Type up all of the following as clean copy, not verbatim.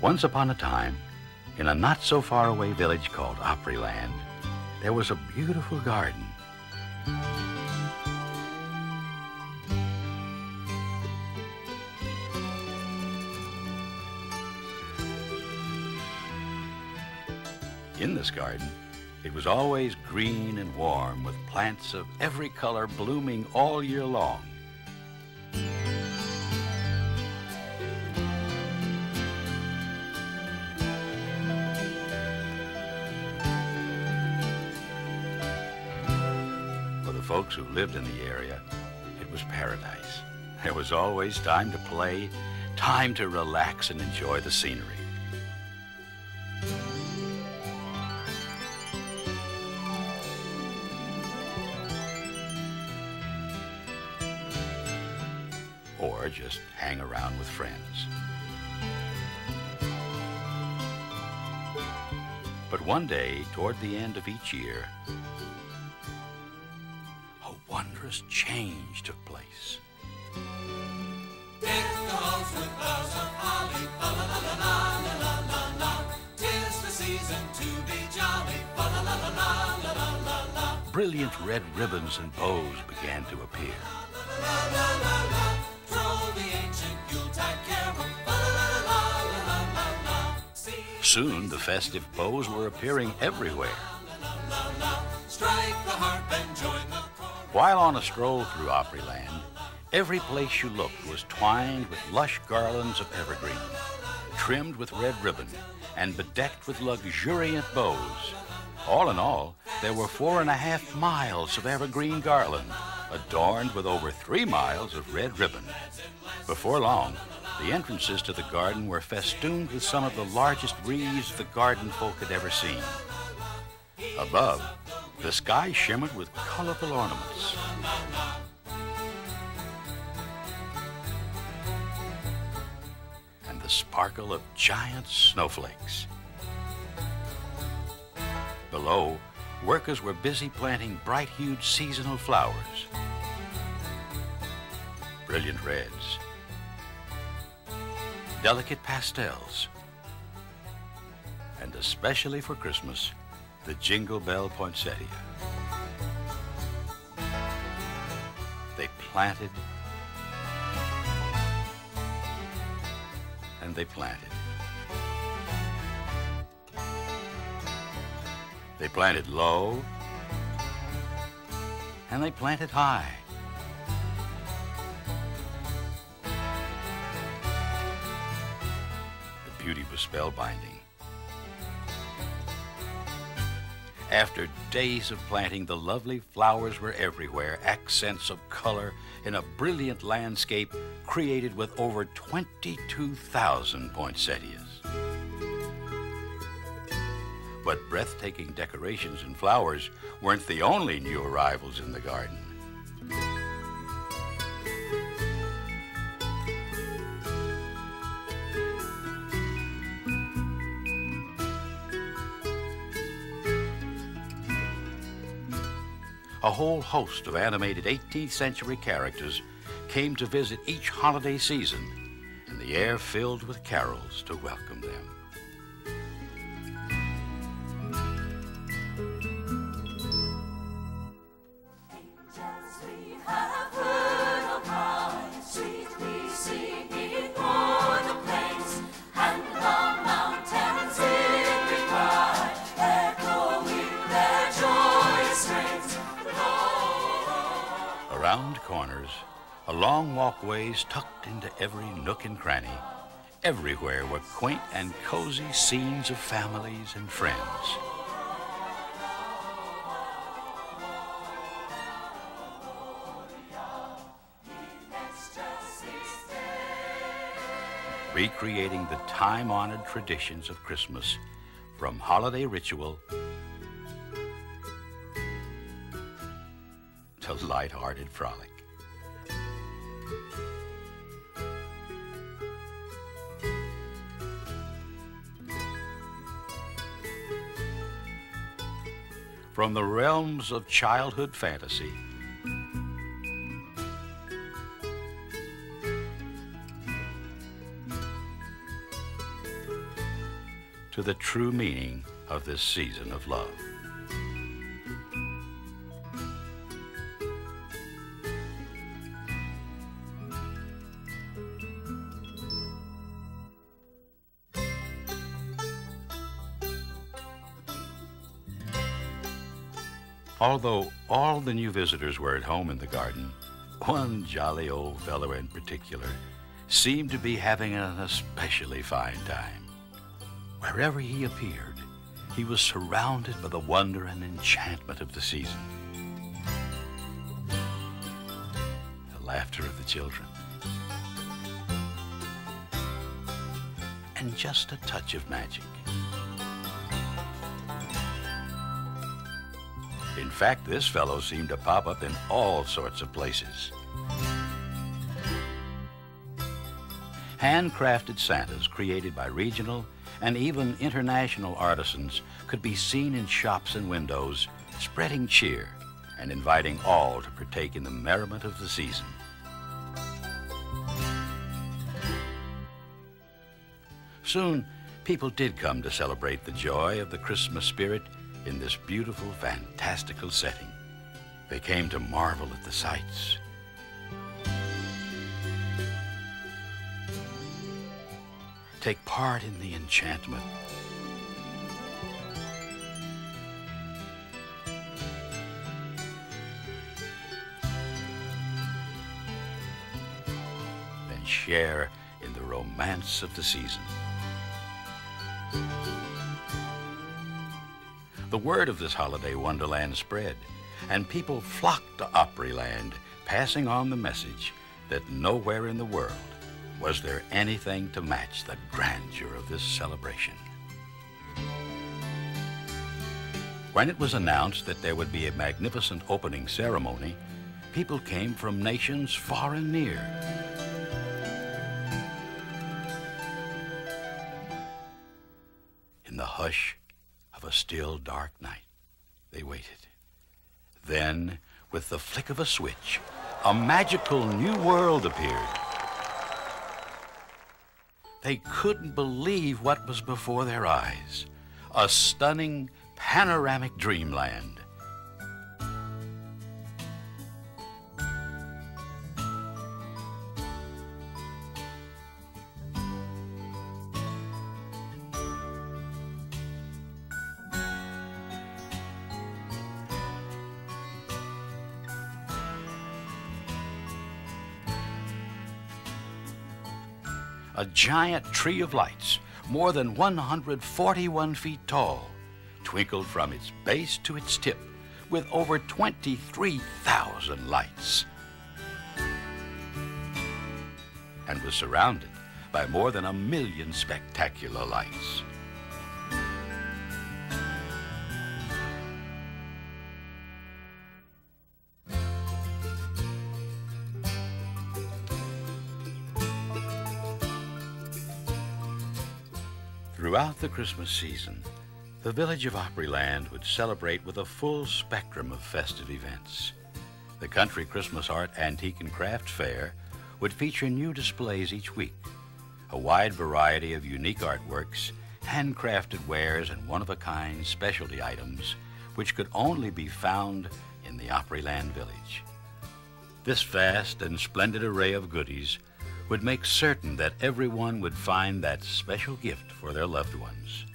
Once upon a time, in a not-so-far-away village called Opryland, there was a beautiful garden. In this garden, it was always green and warm, with plants of every color blooming all year long. For the folks who lived in the area, it was paradise. There was always time to play, time to relax and enjoy the scenery. Or just hang around with friends. But one day, toward the end of each year, a wondrous change took place. Deck the halls with boughs of holly, fa la la la la la la la. 'Tis the season to be jolly, fa la la la la la la la. Brilliant red ribbons and bows began to appear. La la la la. Soon, the festive bows were appearing everywhere. Strike the harp and join the chorus. While on a stroll through Opryland, every place you looked was twined with lush garlands of evergreen, trimmed with red ribbon, and bedecked with luxuriant bows. All in all, there were 4.5 miles of evergreen garland, adorned with over 3 miles of red ribbon. Before long, the entrances to the garden were festooned with some of the largest wreaths the garden folk had ever seen. Above, the sky shimmered with colorful ornaments. And the sparkle of giant snowflakes. Below, workers were busy planting bright-hued seasonal flowers. Brilliant reds, delicate pastels, and especially for Christmas, the Jingle Bell poinsettia. They planted and they planted. They planted low and they planted high. The beauty was spellbinding. After days of planting, the lovely flowers were everywhere, accents of color in a brilliant landscape created with over 22,000 poinsettias. But breathtaking decorations and flowers weren't the only new arrivals in the garden. A whole host of animated 18th century characters came to visit each holiday season, and the air filled with carols to welcome them. Round corners, along walkways tucked into every nook and cranny, everywhere were quaint and cozy scenes of families and friends. Recreating the time-honored traditions of Christmas from holiday ritual to light-hearted frolic. From the realms of childhood fantasy to the true meaning of this season of love. Although all the new visitors were at home in the garden, one jolly old fellow in particular seemed to be having an especially fine time. Wherever he appeared, he was surrounded by the wonder and enchantment of the season. The laughter of the children, and just a touch of magic. In fact, this fellow seemed to pop up in all sorts of places. Handcrafted Santas created by regional and even international artisans could be seen in shops and windows, spreading cheer and inviting all to partake in the merriment of the season. Soon, people did come to celebrate the joy of the Christmas spirit in this beautiful, fantastical setting. They came to marvel at the sights, take part in the enchantment, and share in the romance of the season. The word of this holiday wonderland spread, and people flocked to Opryland, passing on the message that nowhere in the world was there anything to match the grandeur of this celebration. When it was announced that there would be a magnificent opening ceremony, people came from nations far and near. In the hush of a still, dark night, they waited. Then, with the flick of a switch, a magical new world appeared. They couldn't believe what was before their eyes. A stunning, panoramic dreamland. A giant tree of lights, more than 141 feet tall, twinkled from its base to its tip with over 23,000 lights, and was surrounded by more than 1 million spectacular lights. Throughout the Christmas season, the village of Opryland would celebrate with a full spectrum of festive events. The Country Christmas Art, Antique, and Craft Fair would feature new displays each week, a wide variety of unique artworks, handcrafted wares, and one-of-a-kind specialty items which could only be found in the Opryland village. This vast and splendid array of goodies would make certain that everyone would find that special gift for their loved ones.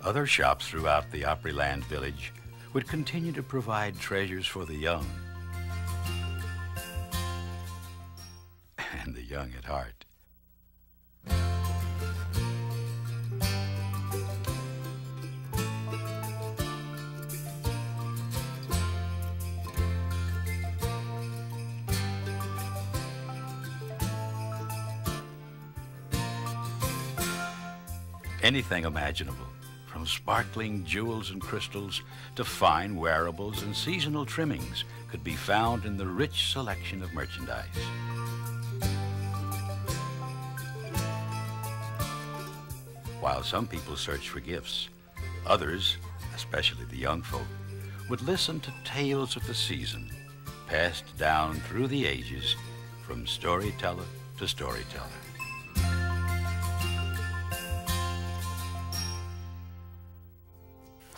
Other shops throughout the Opryland village would continue to provide treasures for the young and the young at heart. Anything imaginable, from sparkling jewels and crystals to fine wearables and seasonal trimmings, could be found in the rich selection of merchandise. While some people searched for gifts, others, especially the young folk, would listen to tales of the season, passed down through the ages from storyteller to storyteller.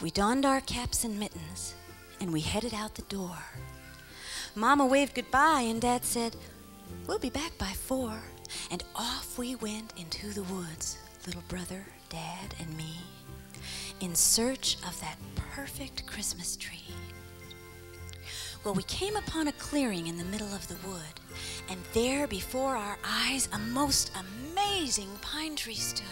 We donned our caps and mittens, and we headed out the door. Mama waved goodbye, and Dad said, "We'll be back by 4." And off we went into the woods, little brother, Dad, and me, in search of that perfect Christmas tree. Well, we came upon a clearing in the middle of the wood, and there before our eyes a most amazing pine tree stood.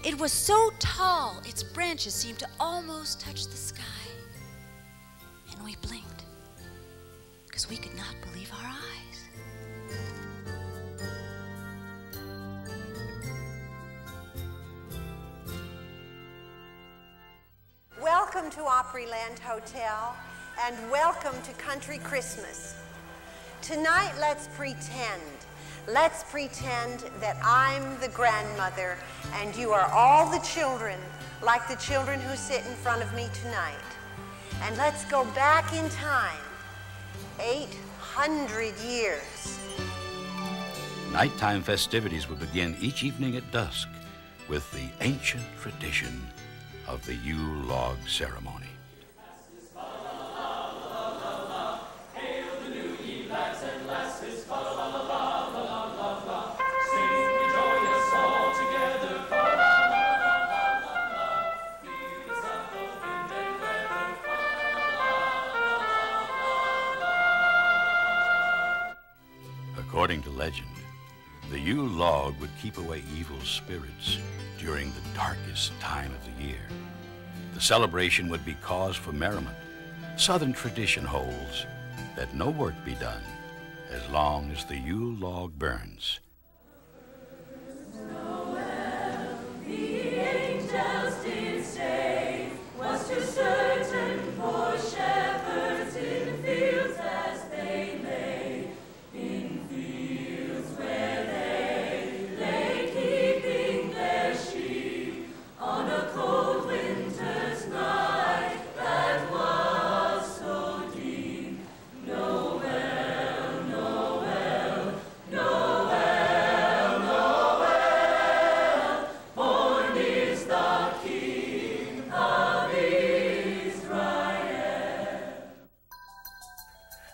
It was so tall, its branches seemed to almost touch the sky. And we blinked, because we could not believe our eyes. Welcome to Opryland Hotel, and welcome to Country Christmas. Tonight, let's pretend. Let's pretend that I'm the grandmother and you are all the children, like the children who sit in front of me tonight. And let's go back in time, 800 years. Nighttime festivities would begin each evening at dusk with the ancient tradition of the Yule Log Ceremony. According to legend, the Yule log would keep away evil spirits during the darkest time of the year. The celebration would be cause for merriment. Southern tradition holds that no work be done as long as the Yule log burns.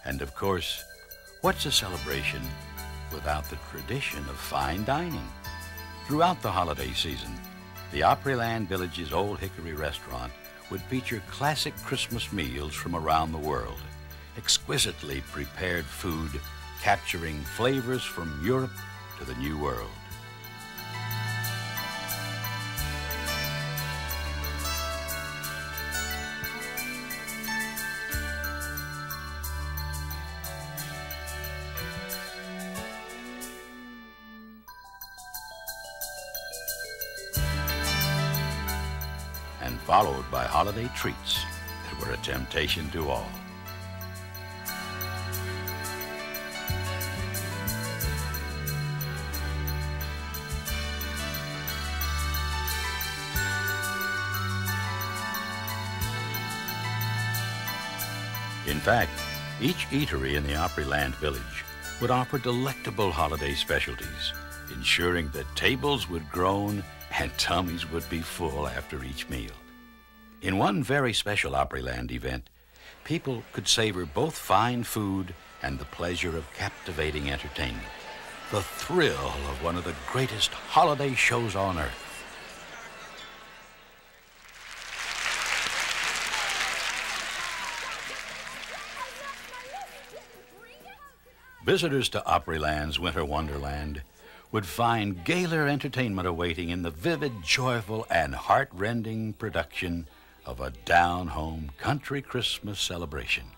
And of course, what's a celebration without the tradition of fine dining? Throughout the holiday season, the Opryland Village's Old Hickory restaurant would feature classic Christmas meals from around the world, exquisitely prepared food capturing flavors from Europe to the New World. And followed by holiday treats that were a temptation to all. In fact, each eatery in the Opryland village would offer delectable holiday specialties, ensuring that tables would groan and tummies would be full after each meal. In one very special Opryland event, people could savor both fine food and the pleasure of captivating entertainment, the thrill of one of the greatest holiday shows on earth. Visitors to Opryland's winter wonderland would find galer entertainment awaiting in the vivid, joyful, and heart-rending production of a down-home country Christmas celebration.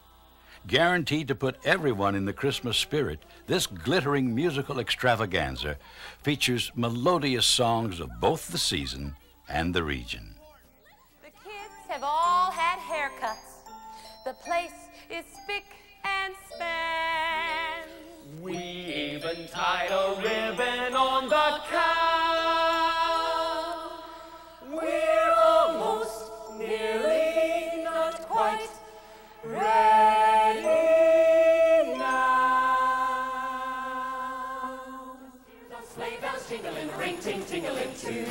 Guaranteed to put everyone in the Christmas spirit, this glittering musical extravaganza features melodious songs of both the season and the region. The kids have all had haircuts. The place is spick and span. We even tied a ribbon on the cow. We're almost, nearly, not quite ready now. The sleigh bells jingling, ring, ting, tingling too.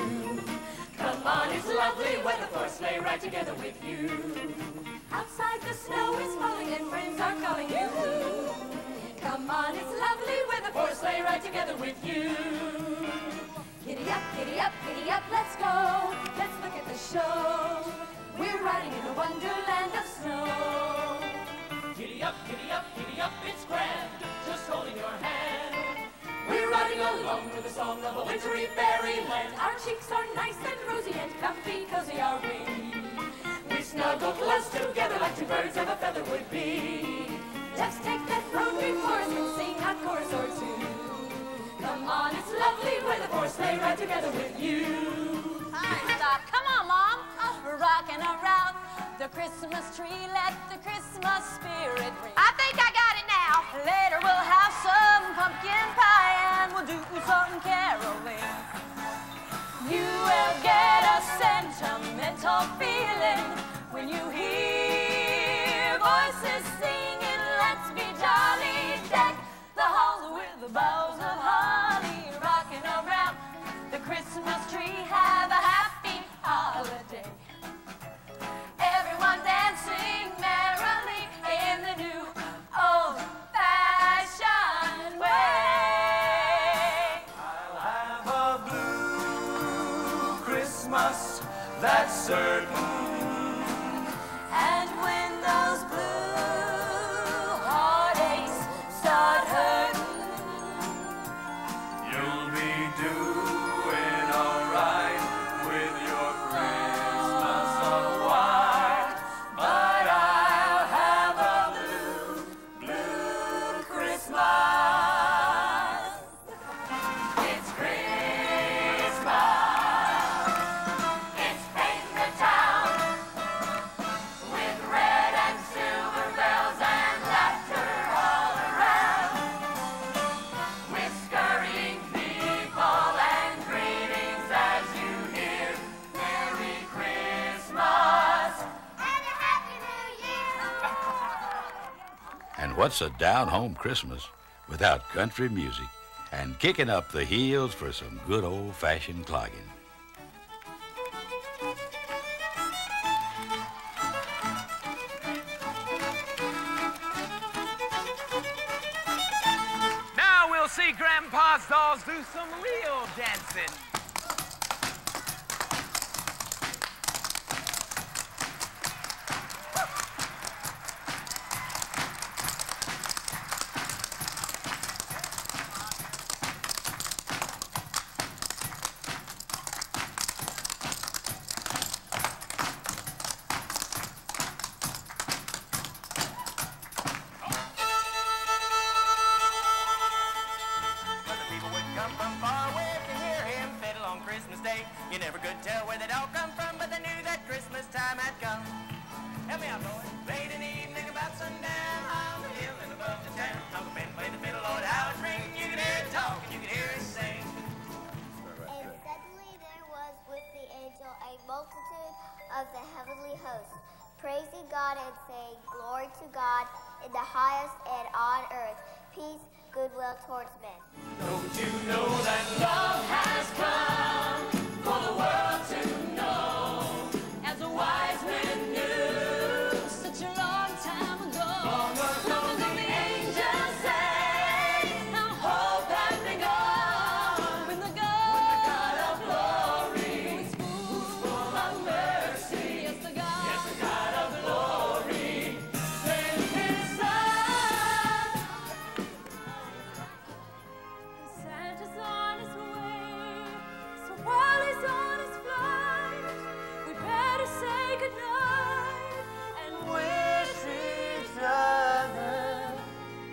Come on, it's lovely weather for a sleigh ride. right together with you. Outside the snow is falling and friends are calling you. Come on, it's lovely weather for a sleigh ride together with you. Giddy up, giddy up, giddy up, let's go. Let's look at the show. We're riding in a wonderland of snow. Giddy up, giddy up, giddy up, it's grand, just holding your hand. We're riding along with the song of a wintry fairyland. Our cheeks are nice and rosy and comfy, cozy are we. We snuggle close together like two birds of a feather would be. Let's take that road before us and sing a chorus or two. Come on, it's lovely weather for a sleigh ride together with you. Hi, stop. Come on, Mom. We're rocking around the Christmas tree. Let the Christmas spirit ring. I think I got it now. Later we'll have some pumpkin pie and we'll do some caroling. You will get a sentimental feeling when you hear voices singing. Let's be jolly. Deck the halls with the boughs of holly. Rocking around the Christmas tree. Have a happy holiday. Everyone dancing merrily in the new old-fashioned way. I'll have a blue Christmas, that's certain. And when those blue heartaches start hurting, You'll be doing alright with your Christmas of white. But I'll have a blue Christmas. It's Christmas. It's painting the town with red and silver bells and laughter all around. With scurrying people and greetings as you hear Merry Christmas and a Happy New Year. And what's a down-home Christmas without country music and kicking up the heels for some good old-fashioned clogging? Now we'll see Grandpa's dolls do some real dancing. But the people would come from far away to hear him fiddle on Christmas Day. You never could tell where they'd all come from, but they knew that Christmas time had come. Help me out, boy. Late in the evening about sundown, on the hill and above the town, Uncle Ben played the fiddle, Lord, how it ring. You could hear it talk and you could hear it sing. And suddenly there was with the angel a multitude of the heavenly host, praising God and saying, Glory to God in the highest, and on earth peace, goodwill towards men. Don't you know that love has come for the world to know? as a wise man knew such a long time ago. Long ago the Angels say, now hope has begun. When the God God of glory, who's full of mercy, yes, the God yes, the God of glory, sent his son. Santa's on his way, so while he's on his flight, we better say goodnight and Wish each other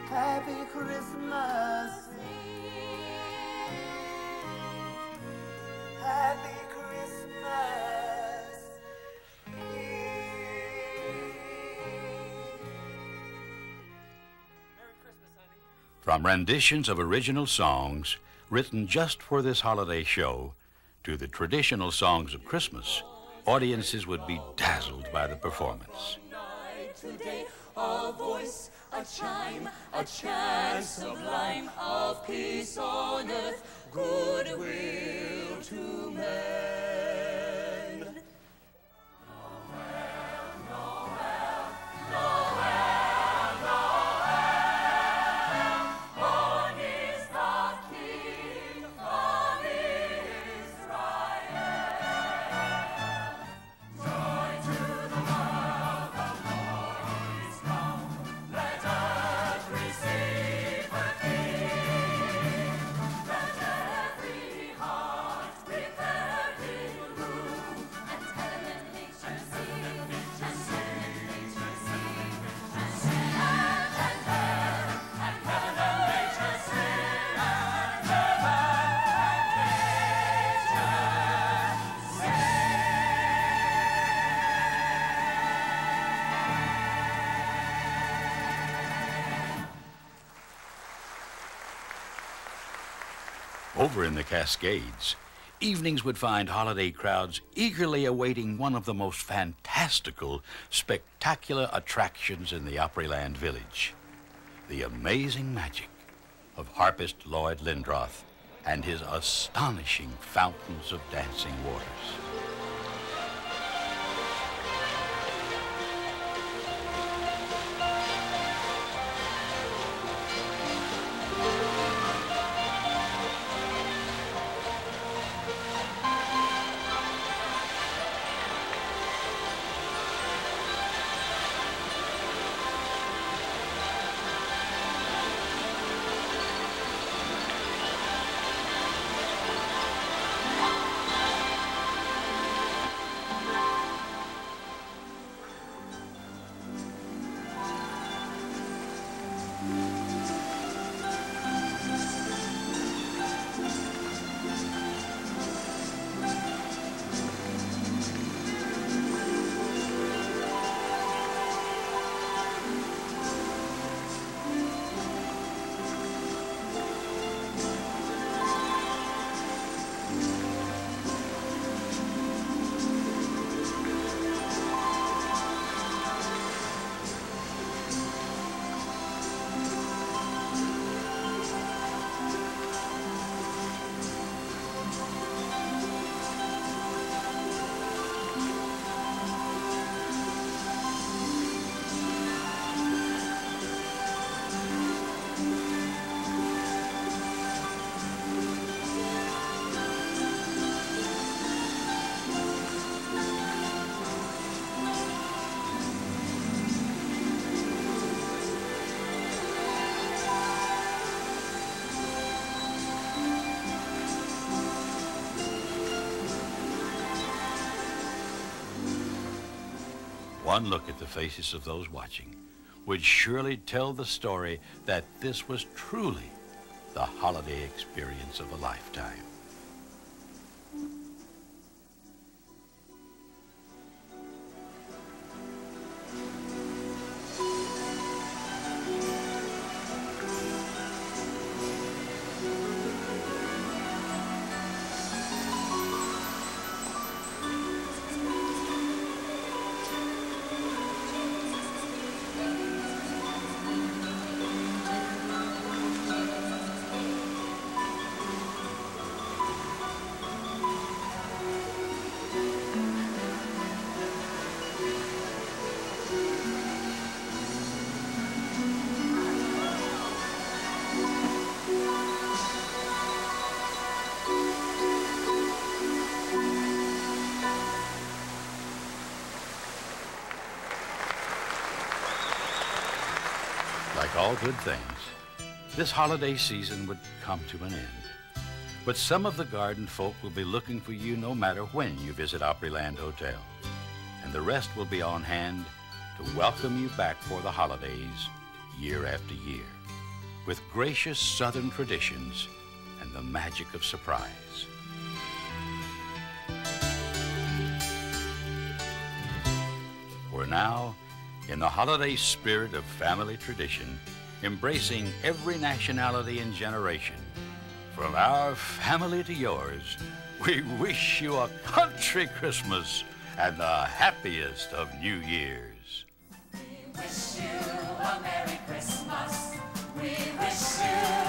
Happy Christmas. Happy Christmas. Merry Christmas, honey. From renditions of original songs written just for this holiday show to the traditional songs of Christmas, audiences would be dazzled by the performance. Today, a voice, a chime, a chant sublime of peace on earth, goodwill to men. No Over in the Cascades, evenings would find holiday crowds eagerly awaiting one of the most fantastical, spectacular attractions in the Opryland village, the amazing magic of harpist Lloyd Lindroth and his astonishing fountains of dancing waters. One look at the faces of those watching would surely tell the story that this was truly the holiday experience of a lifetime. Like all good things, this holiday season would come to an end. But some of the garden folk will be looking for you no matter when you visit Opryland Hotel. And the rest will be on hand to welcome you back for the holidays year after year, with gracious Southern traditions and the magic of surprise. For now, in the holiday spirit of family tradition, embracing every nationality and generation, from our family to yours, we wish you a country Christmas and the happiest of New Years. We wish you a Merry Christmas. We wish you